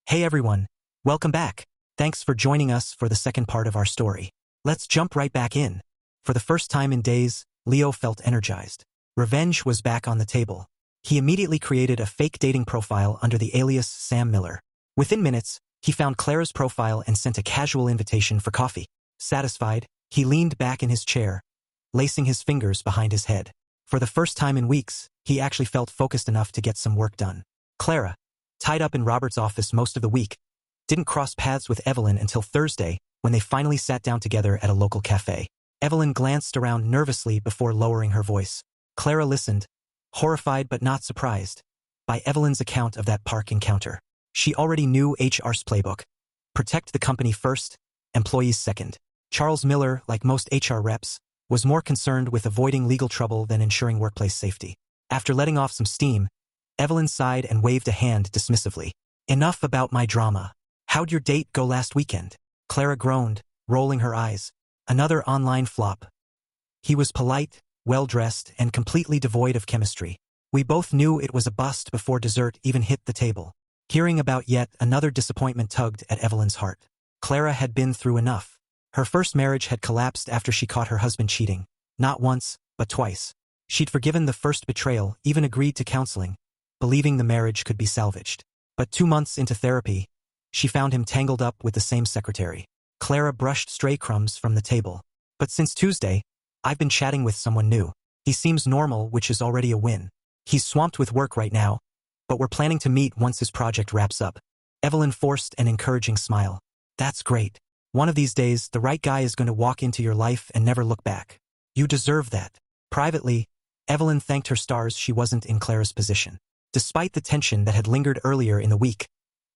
Hey everyone, welcome back. Thanks for joining us for the second part of our story. Let's jump right back in. For the first time in days, Leo felt energized. Revenge was back on the table. He immediately created a fake dating profile under the alias Sam Miller. Within minutes, he found Clara's profile and sent a casual invitation for coffee. Satisfied, he leaned back in his chair, lacing his fingers behind his head. For the first time in weeks, he actually felt focused enough to get some work done. Clara, tied up in Robert's office most of the week, didn't cross paths with Evelyn until Thursday when they finally sat down together at a local cafe. Evelyn glanced around nervously before lowering her voice. Clara listened, horrified but not surprised by Evelyn's account of that park encounter. She already knew HR's playbook. Protect the company first, employees second. Charles Miller, like most HR reps, was more concerned with avoiding legal trouble than ensuring workplace safety. After letting off some steam, Evelyn sighed and waved a hand dismissively. Enough about my drama. How'd your date go last weekend? Clara groaned, rolling her eyes. Another online flop. He was polite, well-dressed, and completely devoid of chemistry. We both knew it was a bust before dessert even hit the table. Hearing about yet another disappointment tugged at Evelyn's heart. Clara had been through enough. Her first marriage had collapsed after she caught her husband cheating. Not once, but twice. She'd forgiven the first betrayal, even agreed to counseling, believing the marriage could be salvaged. But 2 months into therapy, she found him tangled up with the same secretary. Clara brushed stray crumbs from the table. But since Tuesday, I've been chatting with someone new. He seems normal, which is already a win. He's swamped with work right now, but we're planning to meet once his project wraps up. Evelyn forced an encouraging smile. That's great. One of these days, the right guy is going to walk into your life and never look back. You deserve that. Privately, Evelyn thanked her stars she wasn't in Clara's position. Despite the tension that had lingered earlier in the week,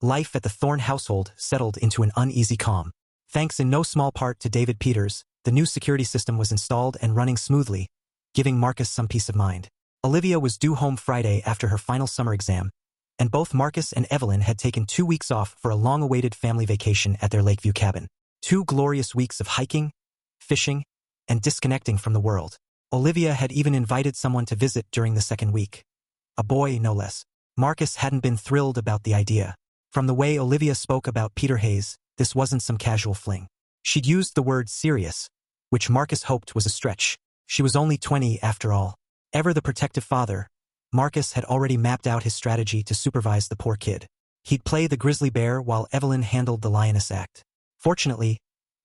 life at the Thorne household settled into an uneasy calm. Thanks in no small part to David Peters, the new security system was installed and running smoothly, giving Marcus some peace of mind. Olivia was due home Friday after her final summer exam, and both Marcus and Evelyn had taken 2 weeks off for a long-awaited family vacation at their Lakeview cabin. 2 glorious weeks of hiking, fishing, and disconnecting from the world. Olivia had even invited someone to visit during the second week. A boy, no less. Marcus hadn't been thrilled about the idea. From the way Olivia spoke about Peter Hayes, this wasn't some casual fling. She'd used the word serious, which Marcus hoped was a stretch. She was only 20 after all. Ever the protective father, Marcus had already mapped out his strategy to supervise the poor kid. He'd play the grizzly bear while Evelyn handled the lioness act. Fortunately,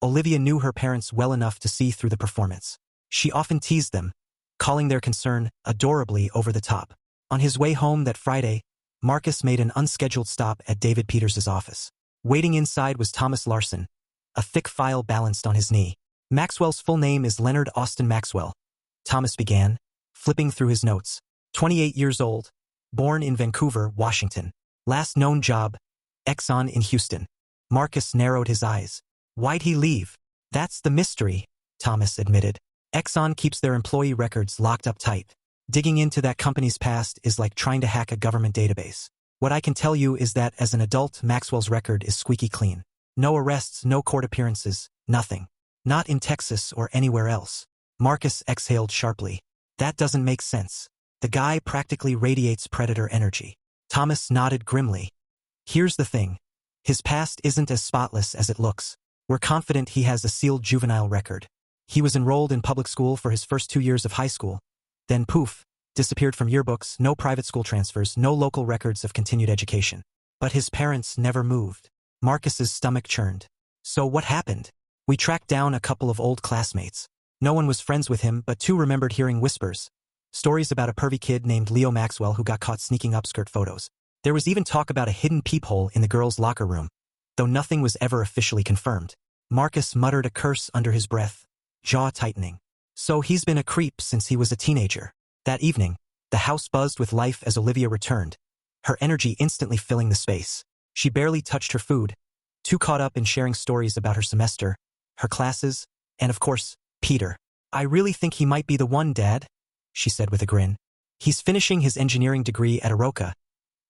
Olivia knew her parents well enough to see through the performance. She often teased them, calling their concern adorably over the top. On his way home that Friday, Marcus made an unscheduled stop at David Peters' office. Waiting inside was Thomas Larson, a thick file balanced on his knee. Maxwell's full name is Leonard Austin Maxwell, Thomas began, flipping through his notes. 28 years old, born in Vancouver, Washington. Last known job, Exxon in Houston. Marcus narrowed his eyes. Why'd he leave? That's the mystery, Thomas admitted. Exxon keeps their employee records locked up tight. Digging into that company's past is like trying to hack a government database. What I can tell you is that as an adult, Maxwell's record is squeaky clean. No arrests, no court appearances, nothing. Not in Texas or anywhere else. Marcus exhaled sharply. That doesn't make sense. The guy practically radiates predator energy. Thomas nodded grimly. Here's the thing. His past isn't as spotless as it looks. We're confident he has a sealed juvenile record. He was enrolled in public school for his first 2 years of high school. Then poof, disappeared from yearbooks, no private school transfers, no local records of continued education. But his parents never moved. Marcus's stomach churned. So what happened? We tracked down a couple of old classmates. No one was friends with him, but 2 remembered hearing whispers. Stories about a pervy kid named Leo Maxwell who got caught sneaking upskirt photos. There was even talk about a hidden peephole in the girls' locker room, though nothing was ever officially confirmed. Marcus muttered a curse under his breath, jaw tightening. So he's been a creep since he was a teenager. That evening, the house buzzed with life as Olivia returned, her energy instantly filling the space. She barely touched her food, too caught up in sharing stories about her semester, her classes, and of course, Peter. I really think he might be the one, Dad, she said with a grin. He's finishing his engineering degree at Aroka,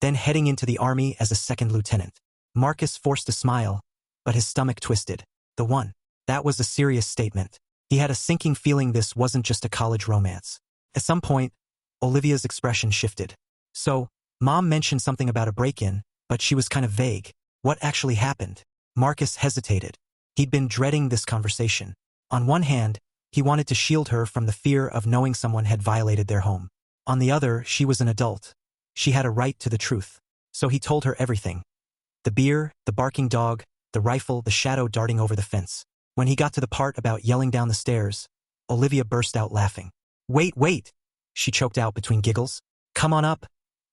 then heading into the army as a second lieutenant. Marcus forced a smile, but his stomach twisted. The one. That was a serious statement. He had a sinking feeling this wasn't just a college romance. At some point, Olivia's expression shifted. So, Mom mentioned something about a break-in, but she was kind of vague. What actually happened? Marcus hesitated. He'd been dreading this conversation. On one hand, he wanted to shield her from the fear of knowing someone had violated their home. On the other, she was an adult. She had a right to the truth. So he told her everything. The beer, the barking dog, the rifle, the shadow darting over the fence. When he got to the part about yelling down the stairs, Olivia burst out laughing. Wait, she choked out between giggles. Come on up.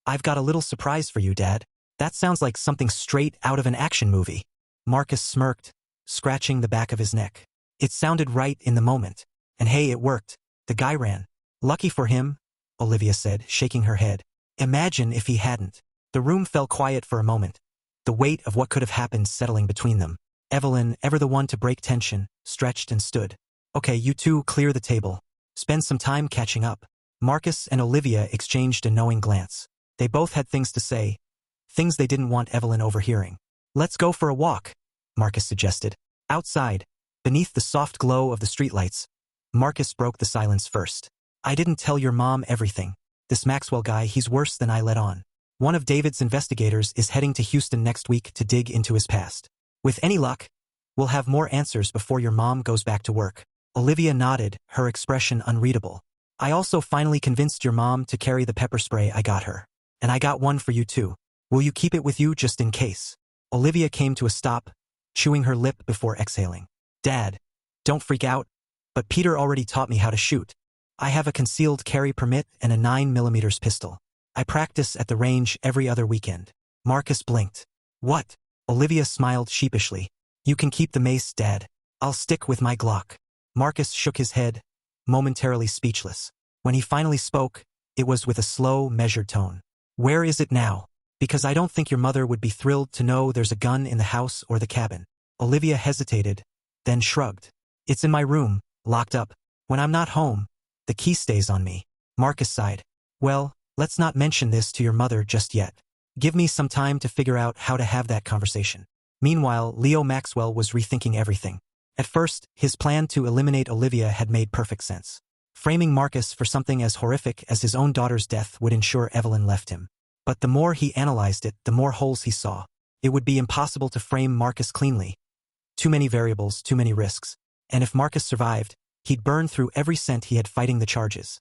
I've got a little surprise for you, Dad. That sounds like something straight out of an action movie. Marcus smirked, scratching the back of his neck. It sounded right in the moment. And hey, it worked. The guy ran. Lucky for him, Olivia said, shaking her head. Imagine if he hadn't. The room fell quiet for a moment, the weight of what could have happened settling between them. Evelyn, ever the one to break tension, stretched and stood. Okay, you two clear the table. Spend some time catching up. Marcus and Olivia exchanged a knowing glance. They both had things to say, things they didn't want Evelyn overhearing. Let's go for a walk, Marcus suggested. Outside, beneath the soft glow of the streetlights, Marcus broke the silence first. I didn't tell your mom everything. This Maxwell guy, he's worse than I let on. One of David's investigators is heading to Houston next week to dig into his past. With any luck, we'll have more answers before your mom goes back to work. Olivia nodded, her expression unreadable. I also finally convinced your mom to carry the pepper spray I got her. And I got one for you too. Will you keep it with you just in case? Olivia came to a stop, chewing her lip before exhaling. Dad, don't freak out, but Peter already taught me how to shoot. I have a concealed carry permit and a 9mm pistol. I practice at the range every other weekend. Marcus blinked. What? Olivia smiled sheepishly. You can keep the mace, Dad. I'll stick with my Glock. Marcus shook his head, momentarily speechless. When he finally spoke, it was with a slow, measured tone. Where is it now? Because I don't think your mother would be thrilled to know there's a gun in the house or the cabin. Olivia hesitated, then shrugged. It's in my room, locked up. When I'm not home, the key stays on me. Marcus sighed. Well, let's not mention this to your mother just yet. Give me some time to figure out how to have that conversation. Meanwhile, Leo Maxwell was rethinking everything. At first, his plan to eliminate Olivia had made perfect sense. Framing Marcus for something as horrific as his own daughter's death would ensure Evelyn left him. But the more he analyzed it, the more holes he saw. It would be impossible to frame Marcus cleanly. Too many variables, too many risks. And if Marcus survived, he'd burn through every cent he had fighting the charges.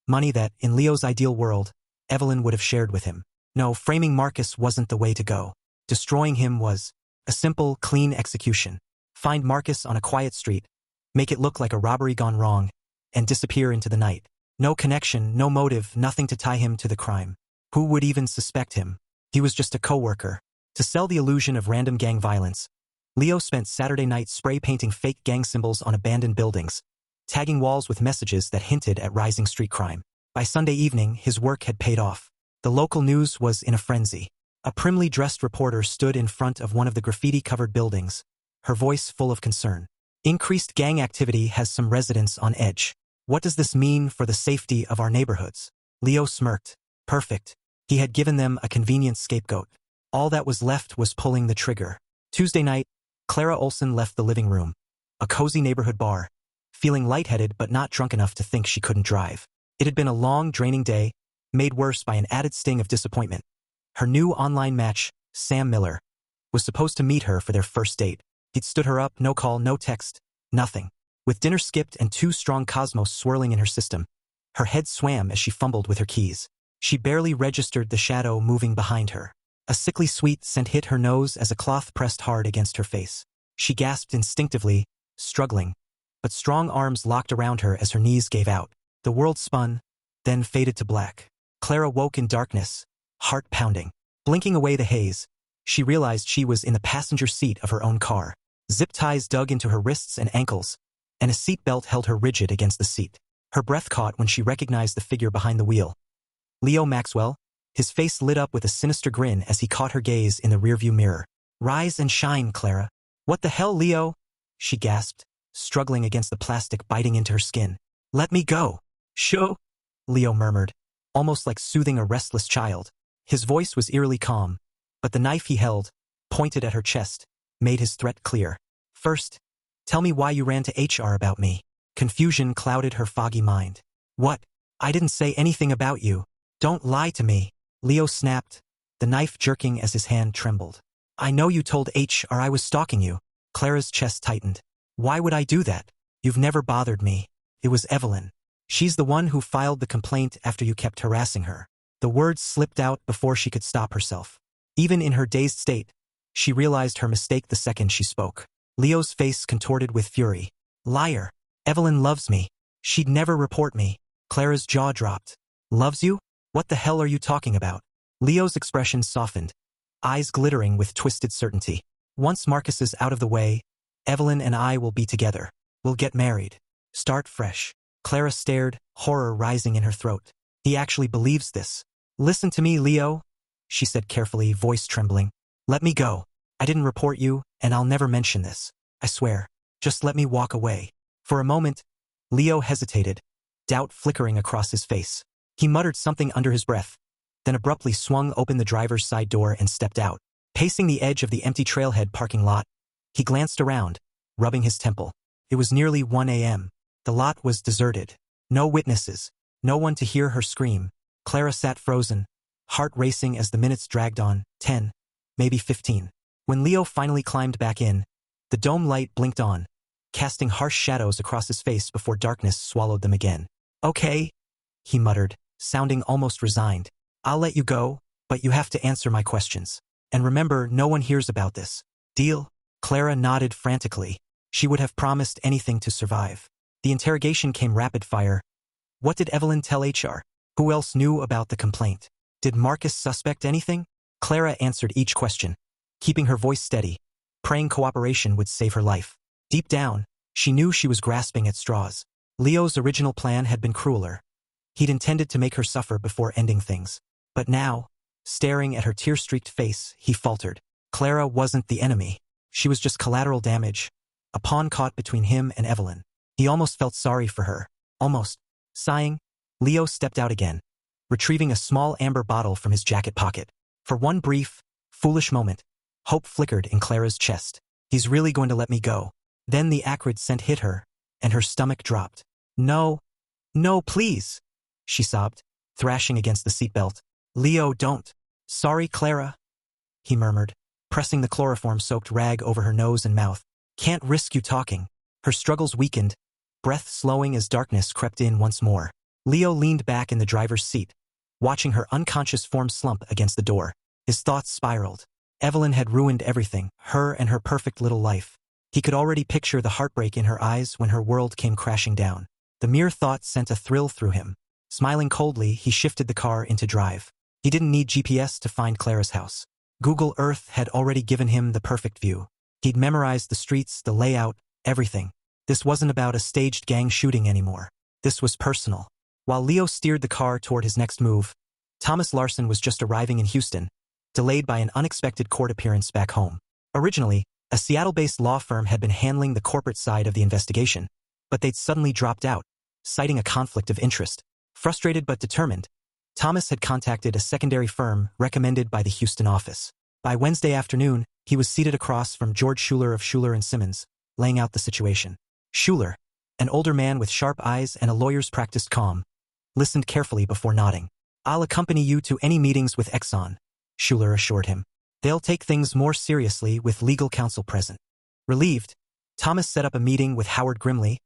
Money that, in Leo's ideal world, Evelyn would have shared with him. No, framing Marcus wasn't the way to go. Destroying him was a simple, clean execution. Find Marcus on a quiet street, make it look like a robbery gone wrong, and disappear into the night. No connection, no motive, nothing to tie him to the crime. Who would even suspect him? He was just a coworker. To sell the illusion of random gang violence, Leo spent Saturday night spray painting fake gang symbols on abandoned buildings, tagging walls with messages that hinted at rising street crime. By Sunday evening, his work had paid off. The local news was in a frenzy. A primly dressed reporter stood in front of one of the graffiti-covered buildings, her voice full of concern. Increased gang activity has some residents on edge. What does this mean for the safety of our neighborhoods? Leo smirked. Perfect. He had given them a convenient scapegoat. All that was left was pulling the trigger. Tuesday night, Clara Olson left the living room, a cozy neighborhood bar, feeling lightheaded but not drunk enough to think she couldn't drive. It had been a long, draining day, made worse by an added sting of disappointment. Her new online match, Sam Miller, was supposed to meet her for their first date. He'd stood her up, no call, no text, nothing. With dinner skipped and two strong cosmos swirling in her system, her head swam as she fumbled with her keys. She barely registered the shadow moving behind her. A sickly sweet scent hit her nose as a cloth pressed hard against her face. She gasped instinctively, struggling, but strong arms locked around her as her knees gave out. The world spun, then faded to black. Clara woke in darkness, heart pounding. Blinking away the haze, she realized she was in the passenger seat of her own car. Zip ties dug into her wrists and ankles, and a seat belt held her rigid against the seat. Her breath caught when she recognized the figure behind the wheel. Leo Maxwell, his face lit up with a sinister grin as he caught her gaze in the rearview mirror. Rise and shine, Clara. What the hell, Leo? She gasped, struggling against the plastic biting into her skin. Let me go. Shoo, Leo murmured, almost like soothing a restless child. His voice was eerily calm, but the knife he held, pointed at her chest, made his threat clear. First, tell me why you ran to HR about me. Confusion clouded her foggy mind. What? I didn't say anything about you. Don't lie to me. Leo snapped, the knife jerking as his hand trembled. I know you told HR I was stalking you. Clara's chest tightened. Why would I do that? You've never bothered me. It was Evelyn. She's the one who filed the complaint after you kept harassing her. The words slipped out before she could stop herself. Even in her dazed state, she realized her mistake the second she spoke. Leo's face contorted with fury. Liar. Evelyn loves me. She'd never report me. Clara's jaw dropped. Loves you? What the hell are you talking about? Leo's expression softened, eyes glittering with twisted certainty. Once Marcus is out of the way, Evelyn and I will be together. We'll get married. Start fresh. Clara stared, horror rising in her throat. He actually believes this. Listen to me, Leo, she said carefully, voice trembling. Let me go. I didn't report you, and I'll never mention this. I swear. Just let me walk away. For a moment, Leo hesitated, doubt flickering across his face. He muttered something under his breath, then abruptly swung open the driver's side door and stepped out. Pacing the edge of the empty trailhead parking lot, he glanced around, rubbing his temple. It was nearly 1 a.m. The lot was deserted. No witnesses, no one to hear her scream. Clara sat frozen, heart racing as the minutes dragged on, 10, maybe 15. When Leo finally climbed back in, the dome light blinked on, casting harsh shadows across his face before darkness swallowed them again. Okay, he muttered, sounding almost resigned. I'll let you go, but you have to answer my questions. And remember, no one hears about this. Deal? Clara nodded frantically. She would have promised anything to survive. The interrogation came rapid fire. What did Evelyn tell HR? Who else knew about the complaint? Did Marcus suspect anything? Clara answered each question, keeping her voice steady, praying cooperation would save her life. Deep down, she knew she was grasping at straws. Leo's original plan had been crueler. He'd intended to make her suffer before ending things. But now, staring at her tear-streaked face, he faltered. Clara wasn't the enemy. She was just collateral damage, a pawn caught between him and Evelyn. He almost felt sorry for her. Almost. Sighing, Leo stepped out again, retrieving a small amber bottle from his jacket pocket. For one brief, foolish moment, hope flickered in Clara's chest. He's really going to let me go. Then the acrid scent hit her, and her stomach dropped. No. No, please, she sobbed, thrashing against the seatbelt. Leo, don't. Sorry, Clara, he murmured, pressing the chloroform-soaked rag over her nose and mouth. Can't risk you talking. Her struggles weakened, breath slowing as darkness crept in once more. Leo leaned back in the driver's seat, watching her unconscious form slump against the door. His thoughts spiraled. Evelyn had ruined everything, her and her perfect little life. He could already picture the heartbreak in her eyes when her world came crashing down. The mere thought sent a thrill through him. Smiling coldly, he shifted the car into drive. He didn't need GPS to find Clara's house. Google Earth had already given him the perfect view. He'd memorized the streets, the layout, everything. This wasn't about a staged gang shooting anymore. This was personal. While Leo steered the car toward his next move, Thomas Larson was just arriving in Houston, delayed by an unexpected court appearance back home. Originally, a Seattle-based law firm had been handling the corporate side of the investigation, but they'd suddenly dropped out, citing a conflict of interest. Frustrated but determined, Thomas had contacted a secondary firm recommended by the Houston office. By Wednesday afternoon, he was seated across from George Schuler of Schuler & Simmons, laying out the situation. Schuler, an older man with sharp eyes and a lawyer's practiced calm, listened carefully before nodding. I'll accompany you to any meetings with Exxon, Schuler assured him. They'll take things more seriously with legal counsel present. Relieved, Thomas set up a meeting with Howard Grimley,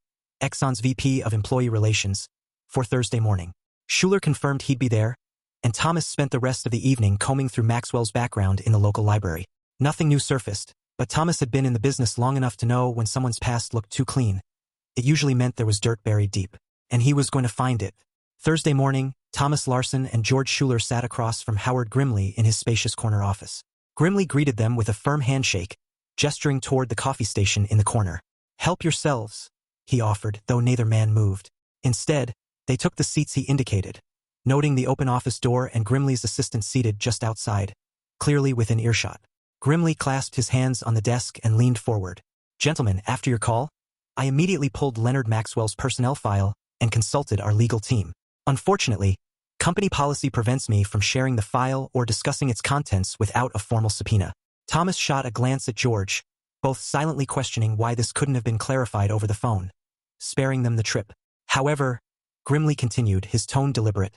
Exxon's VP of Employee Relations, for Thursday morning. Schuler confirmed he'd be there, and Thomas spent the rest of the evening combing through Maxwell's background in the local library. Nothing new surfaced, but Thomas had been in the business long enough to know when someone's past looked too clean, it usually meant there was dirt buried deep. And he was going to find it. Thursday morning, Thomas Larson and George Schuler sat across from Howard Grimley in his spacious corner office. Grimley greeted them with a firm handshake, gesturing toward the coffee station in the corner. Help yourselves, he offered, though neither man moved. Instead, they took the seats he indicated, noting the open office door and Grimley's assistant seated just outside, clearly within earshot. Grimley clasped his hands on the desk and leaned forward. Gentlemen, after your call, I immediately pulled Leonard Maxwell's personnel file and consulted our legal team. Unfortunately, company policy prevents me from sharing the file or discussing its contents without a formal subpoena. Thomas shot a glance at George, both silently questioning why this couldn't have been clarified over the phone, sparing them the trip. However, Grimley continued, his tone deliberate.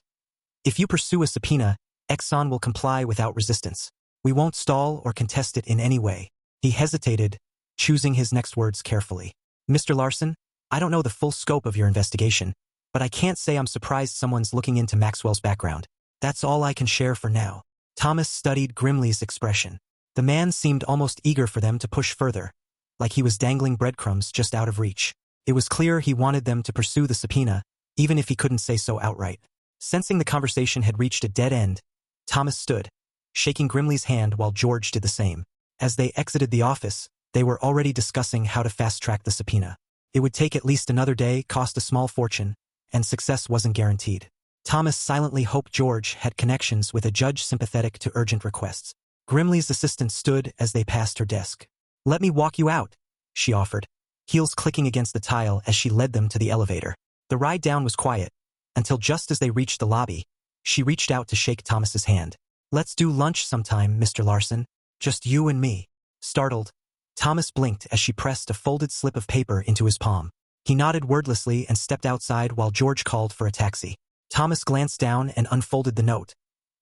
If you pursue a subpoena, Exxon will comply without resistance. We won't stall or contest it in any way. He hesitated, choosing his next words carefully. Mr. Larson, I don't know the full scope of your investigation, but I can't say I'm surprised someone's looking into Maxwell's background. That's all I can share for now. Thomas studied Grimley's expression. The man seemed almost eager for them to push further, like he was dangling breadcrumbs just out of reach. It was clear he wanted them to pursue the subpoena, even if he couldn't say so outright. Sensing the conversation had reached a dead end, Thomas stood, shaking Grimley's hand while George did the same. As they exited the office, they were already discussing how to fast-track the subpoena. It would take at least another day, cost a small fortune, and success wasn't guaranteed. Thomas silently hoped George had connections with a judge sympathetic to urgent requests. Grimley's assistant stood as they passed her desk. "Let me walk you out," she offered, heels clicking against the tile as she led them to the elevator. The ride down was quiet, until just as they reached the lobby, she reached out to shake Thomas's hand. "Let's do lunch sometime, Mr. Larson. Just you and me." Startled, Thomas blinked as she pressed a folded slip of paper into his palm. He nodded wordlessly and stepped outside while George called for a taxi. Thomas glanced down and unfolded the note.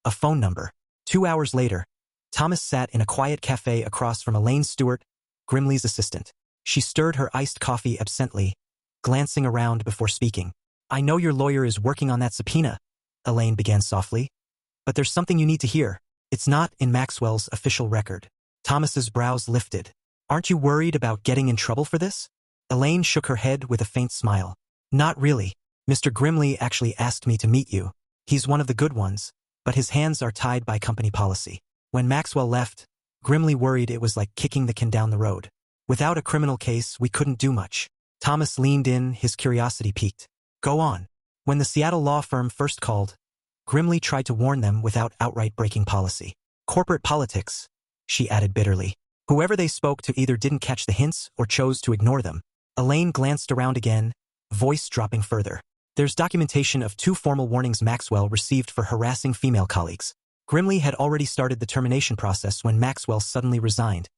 A phone number. 2 hours later, Thomas sat in a quiet cafe across from Elaine Stewart, Grimley's assistant. She stirred her iced coffee absently, glancing around before speaking. "I know your lawyer is working on that subpoena," Elaine began softly. "But there's something you need to hear. It's not in Maxwell's official record." Thomas's brows lifted. "Aren't you worried about getting in trouble for this?" Elaine shook her head with a faint smile. "Not really. Mr. Grimley actually asked me to meet you. He's one of the good ones, but his hands are tied by company policy. When Maxwell left, Grimley worried it was like kicking the can down the road. Without a criminal case, we couldn't do much." Thomas leaned in, his curiosity piqued. "Go on." "When the Seattle law firm first called, Grimley tried to warn them without outright breaking policy. Corporate politics," she added bitterly. "Whoever they spoke to either didn't catch the hints or chose to ignore them." Elaine glanced around again, voice dropping further. "There's documentation of 2 formal warnings Maxwell received for harassing female colleagues. Grimley had already started the termination process when Maxwell suddenly resigned,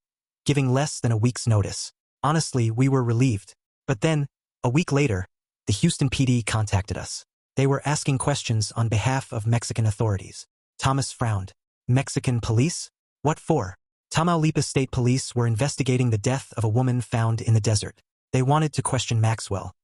giving less than a week's notice. Honestly, we were relieved. But then, a week later, the Houston PD contacted us. They were asking questions on behalf of Mexican authorities." Thomas frowned. "Mexican police? What for?" "Tamaulipas State Police were investigating the death of a woman found in the desert. They wanted to question Maxwell.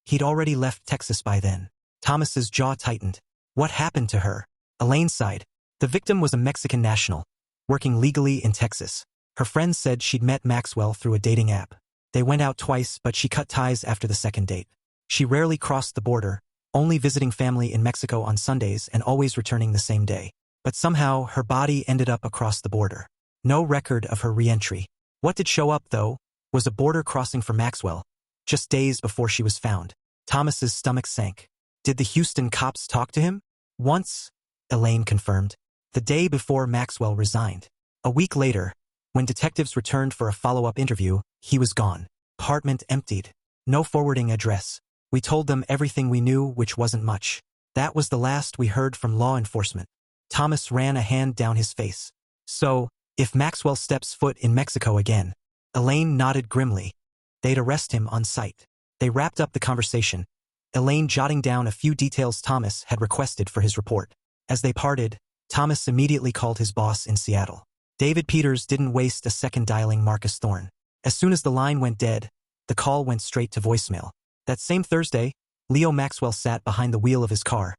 He'd already left Texas by then." Thomas's jaw tightened. "What happened to her?" Elaine sighed. "The victim was a Mexican national, working legally in Texas. Her friends said she'd met Maxwell through a dating app. They went out twice, but she cut ties after the second date. She rarely crossed the border, only visiting family in Mexico on Sundays and always returning the same day. But somehow, her body ended up across the border. No record of her re-entry. What did show up, though, was a border crossing for Maxwell, just days before she was found." Thomas's stomach sank. "Did the Houston cops talk to him?" "Once," Elaine confirmed. "The day before Maxwell resigned. A week later, when detectives returned for a follow-up interview, he was gone. Apartment emptied. No forwarding address. We told them everything we knew, which wasn't much. That was the last we heard from law enforcement." Thomas ran a hand down his face. "So, if Maxwell steps foot in Mexico again," Elaine nodded grimly, "they'd arrest him on sight." They wrapped up the conversation, Elaine jotting down a few details Thomas had requested for his report. As they parted, Thomas immediately called his boss in Seattle. David Peters didn't waste a second dialing Marcus Thorne. As soon as the line went dead, the call went straight to voicemail. That same Thursday, Leo Maxwell sat behind the wheel of his car,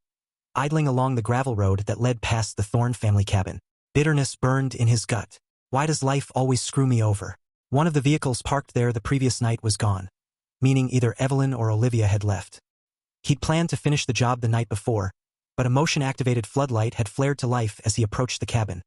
idling along the gravel road that led past the Thorne family cabin. Bitterness burned in his gut. Why does life always screw me over? One of the vehicles parked there the previous night was gone, meaning either Evelyn or Olivia had left. He'd planned to finish the job the night before, but a motion-activated floodlight had flared to life as he approached the cabin,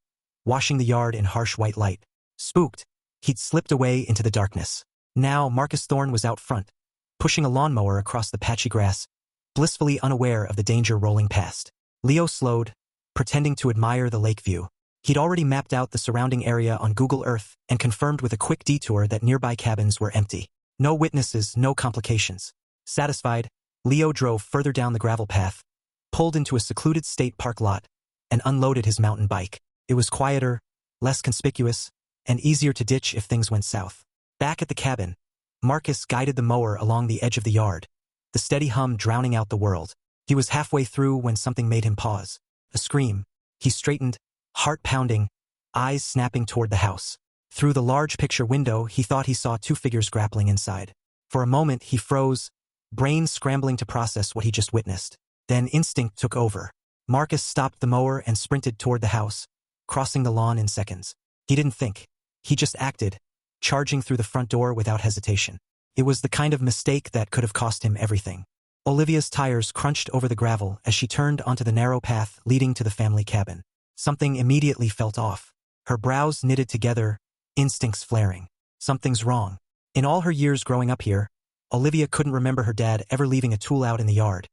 washing the yard in harsh white light. Spooked, he'd slipped away into the darkness. Now Marcus Thorne was out front, pushing a lawnmower across the patchy grass, blissfully unaware of the danger rolling past. Leo slowed, pretending to admire the lake view. He'd already mapped out the surrounding area on Google Earth and confirmed with a quick detour that nearby cabins were empty. No witnesses, no complications. Satisfied, Leo drove further down the gravel path, pulled into a secluded state park lot, and unloaded his mountain bike. It was quieter, less conspicuous, and easier to ditch if things went south. Back at the cabin, Marcus guided the mower along the edge of the yard, the steady hum drowning out the world. He was halfway through when something made him pause. A scream. He straightened, heart pounding, eyes snapping toward the house. Through the large picture window, he thought he saw two figures grappling inside. For a moment, he froze, brain scrambling to process what he just witnessed. Then instinct took over. Marcus stopped the mower and sprinted toward the house, crossing the lawn in seconds. He didn't think. He just acted, charging through the front door without hesitation. It was the kind of mistake that could have cost him everything. Olivia's tires crunched over the gravel as she turned onto the narrow path leading to the family cabin. Something immediately felt off. Her brows knitted together, instincts flaring. Something's wrong. In all her years growing up here, Olivia couldn't remember her dad ever leaving a tool out in the yard.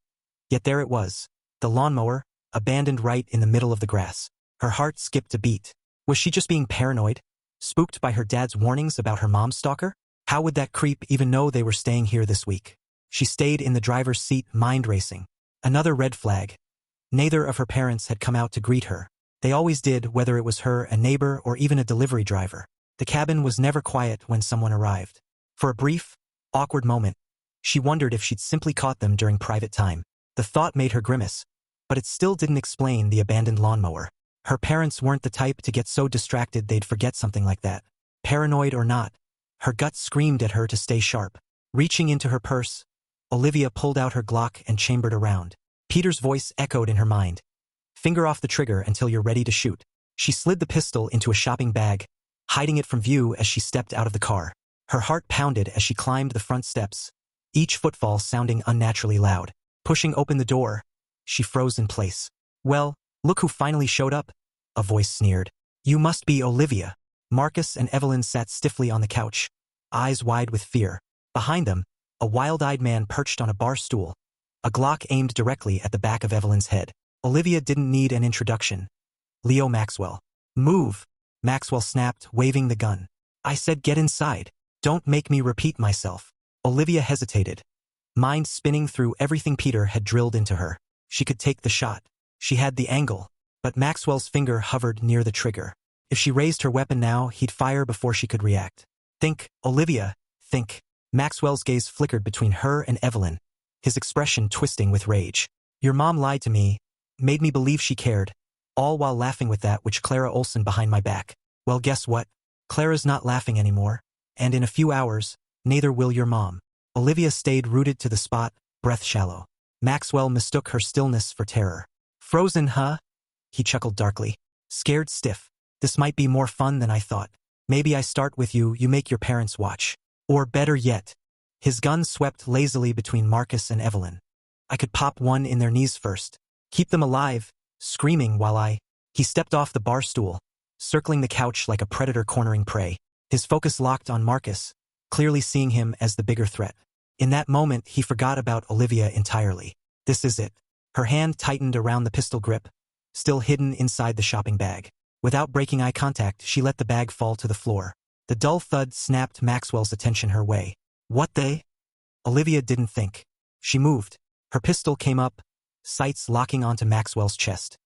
Yet there it was, the lawnmower, abandoned right in the middle of the grass. Her heart skipped a beat. Was she just being paranoid? Spooked by her dad's warnings about her mom's stalker? How would that creep even know they were staying here this week? She stayed in the driver's seat, mind racing. Another red flag. Neither of her parents had come out to greet her. They always did, whether it was her, a neighbor, or even a delivery driver. The cabin was never quiet when someone arrived. For a brief, awkward moment, she wondered if she'd simply caught them during private time. The thought made her grimace, but it still didn't explain the abandoned lawnmower. Her parents weren't the type to get so distracted they'd forget something like that. Paranoid or not, her gut screamed at her to stay sharp. Reaching into her purse, Olivia pulled out her Glock and chambered a round. Peter's voice echoed in her mind. Finger off the trigger until you're ready to shoot. She slid the pistol into a shopping bag, hiding it from view as she stepped out of the car. Her heart pounded as she climbed the front steps, each footfall sounding unnaturally loud. Pushing open the door, she froze in place. Well, look who finally showed up, a voice sneered. You must be Olivia. Marcus and Evelyn sat stiffly on the couch, eyes wide with fear. Behind them, a wild-eyed man perched on a bar stool, a Glock aimed directly at the back of Evelyn's head. Olivia didn't need an introduction. Leo Maxwell. Move, Maxwell snapped, waving the gun. I said get inside. Don't make me repeat myself. Olivia hesitated, mind spinning through everything Peter had drilled into her. She could take the shot. She had the angle, but Maxwell's finger hovered near the trigger. If she raised her weapon now, he'd fire before she could react. Think, Olivia, think. Maxwell's gaze flickered between her and Evelyn, his expression twisting with rage. Your mom lied to me, made me believe she cared, all while laughing with that which Clara Olson behind my back. Well, guess what? Clara's not laughing anymore, and in a few hours, neither will your mom. Olivia stayed rooted to the spot, breath shallow. Maxwell mistook her stillness for terror. Frozen, huh? He chuckled darkly. Scared stiff. This might be more fun than I thought. Maybe I start with you, you make your parents watch. Or better yet. His gun swept lazily between Marcus and Evelyn. I could pop one in their knees first. Keep them alive, screaming while He stepped off the bar stool, circling the couch like a predator cornering prey. His focus locked on Marcus, clearly seeing him as the bigger threat. In that moment, he forgot about Olivia entirely. This is it. Her hand tightened around the pistol grip, still hidden inside the shopping bag. Without breaking eye contact, she let the bag fall to the floor. The dull thud snapped Maxwell's attention her way. What the? Olivia didn't think. She moved. Her pistol came up, sights locking onto Maxwell's chest.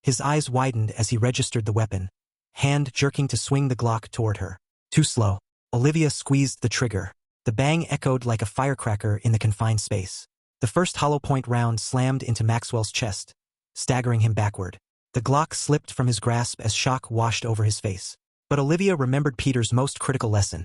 His eyes widened as he registered the weapon, hand jerking to swing the Glock toward her. Too slow. Olivia squeezed the trigger. The bang echoed like a firecracker in the confined space. The first hollow-point round slammed into Maxwell's chest, staggering him backward. The Glock slipped from his grasp as shock washed over his face. But Olivia remembered Peter's most critical lesson.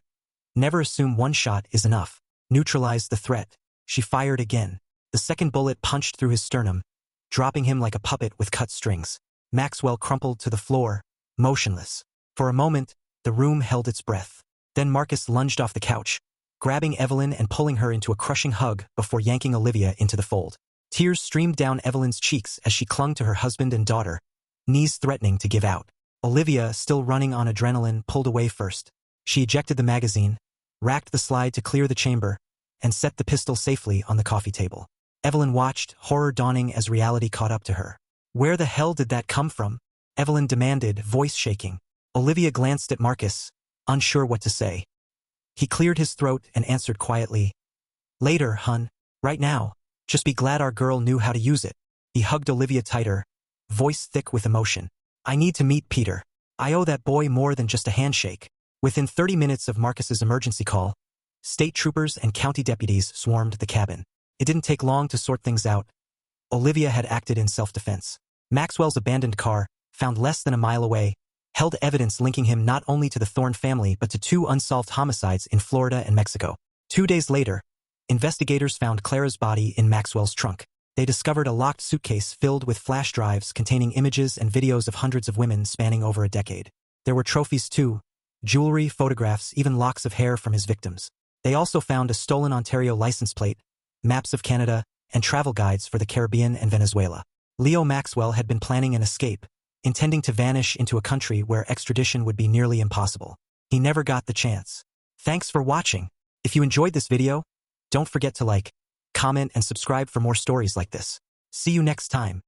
Never assume one shot is enough. Neutralize the threat. She fired again. The second bullet punched through his sternum, dropping him like a puppet with cut strings. Maxwell crumpled to the floor, motionless. For a moment, the room held its breath. Then Marcus lunged off the couch, grabbing Evelyn and pulling her into a crushing hug before yanking Olivia into the fold. Tears streamed down Evelyn's cheeks as she clung to her husband and daughter, knees threatening to give out. Olivia, still running on adrenaline, pulled away first. She ejected the magazine, racked the slide to clear the chamber, and set the pistol safely on the coffee table. Evelyn watched, horror dawning as reality caught up to her. Where the hell did that come from? Evelyn demanded, voice shaking. Olivia glanced at Marcus, unsure what to say. He cleared his throat and answered quietly. Later, hun. Right now. Just be glad our girl knew how to use it. He hugged Olivia tighter, voice thick with emotion. I need to meet Peter. I owe that boy more than just a handshake. Within 30 minutes of Marcus's emergency call, state troopers and county deputies swarmed the cabin. It didn't take long to sort things out. Olivia had acted in self-defense. Maxwell's abandoned car, found less than a mile away, held evidence linking him not only to the Thorne family but to 2 unsolved homicides in Florida and Mexico. 2 days later, investigators found Clara's body in Maxwell's trunk. They discovered a locked suitcase filled with flash drives containing images and videos of hundreds of women spanning over a decade. There were trophies too, jewelry, photographs, even locks of hair from his victims. They also found a stolen Ontario license plate, maps of Canada, and travel guides for the Caribbean and Venezuela. Leo Maxwell had been planning an escape, intending to vanish into a country where extradition would be nearly impossible. He never got the chance. Thanks for watching. If you enjoyed this video, don't forget to like, comment, and subscribe for more stories like this. See you next time.